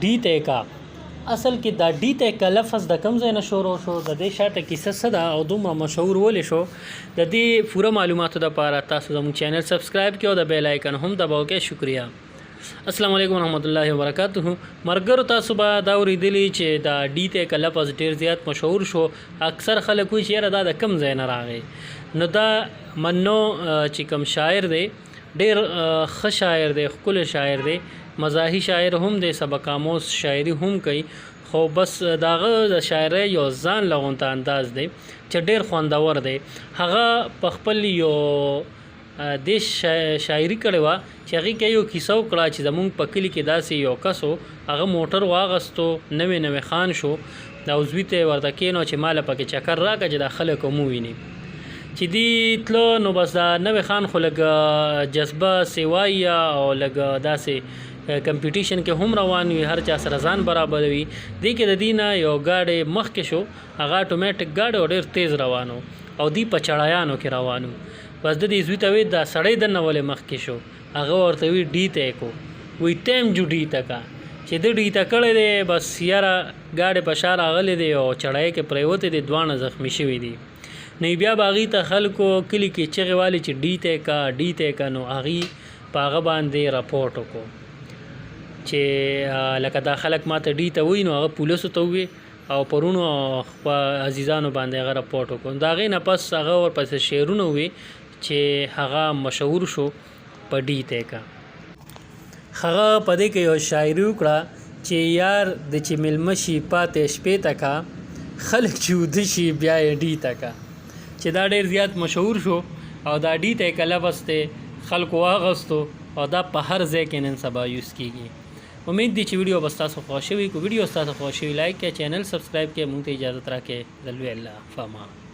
ډی تیکا اصل کې دا ډی تیکا لفظ د کوم ځای نه شروع شو د دې شاته کیسه څه ده او دومره مشهور ولې شو د دې پوره معلوماتو لپاره تاسو زموږ چینل سبسکرایب کړئ او د بیل آیکن هم دباو کې شکریا السلام علیکم ورحمۃ اللہ وبرکاتہ مرګرو تاسو به دا اوریدلی چې دا ډی تیکا لفظ ډیر زیات مشهور شو اکثر خلک وایي چې یاره دا د کم ځای نه راغی نو دا منو چې کوم شاعر دی ډیر ښه شاعر دی ښکلی شاعر دی مزاحي شاعر هم دی سبق آموز شاعري هم کوي خو بس داغه د شاعرۍ یو ځان لغونته انداز دی چې ډیر خوندور دی هغه په خپل یو دیش شاعري کړې وه چې هغې کې یو کیسه وکړه چې زمونږ په کلي کې داسې یو کس و هغه موټر واغستو نوی نوی خان شو دا عضوي ته یې ورته کېنو چې ماله پکې چکر راکړه چې دا خلک هم وویني چې دی تلو نو بس دا نوی خان خو لږ جذبه سیوایي او لږ داسې کمپټیشن کې هم روان وي هر چا سره ځان برابروي دی کې د دې نه یو ګاډی مخکې شو هغه اټومیټک ګاډی او ډېر تیز روانو او دی په چړایانو کې روانو بس د دې زوی ته وی دا سړی دننه ولې مخکې شو هغه ورته وی ډی تیکو وی ټیم جو ډی تکا چې د ډی تکړی دی بس یاره ګاډی په شا راغلی دی او چړای کې پریوتی دی دواړه زخمی شوي دي نو بیا به هغې ته خلکو کلي کې چغې والې چې ډی تیکا نو هغې په هغه باندې راپورټ وکړو چې لکه دا خلک ماته ډی ته وایي نو هغه پولیسو ته ووی او پرونو عزیزانو باندې هغه راپورټ وکړو د هغې نه پس هغه ورپسې شعرونه ووی چې هغه مشهور شو په ډی تیکا هغه په دې کې یو شاعري وکړه چې یار د چې میلمه شي پاتې شپې تکا خلک چې وده شي بیا یې ډی تکا چې دا ډېر زیات مشهور شو او دا ډی تیکا لفظ ته خلکو واغستو او دا په هر ځای کې نن سبا یوز کیږي امید دی چې ویډیو بس تاسو خوښ شوي کو ویډیو تاسو خوښ شوي لایک کړئ چینل سبسکرایب کړئ موږ ته اجازه راکړئ د لوی الله فامان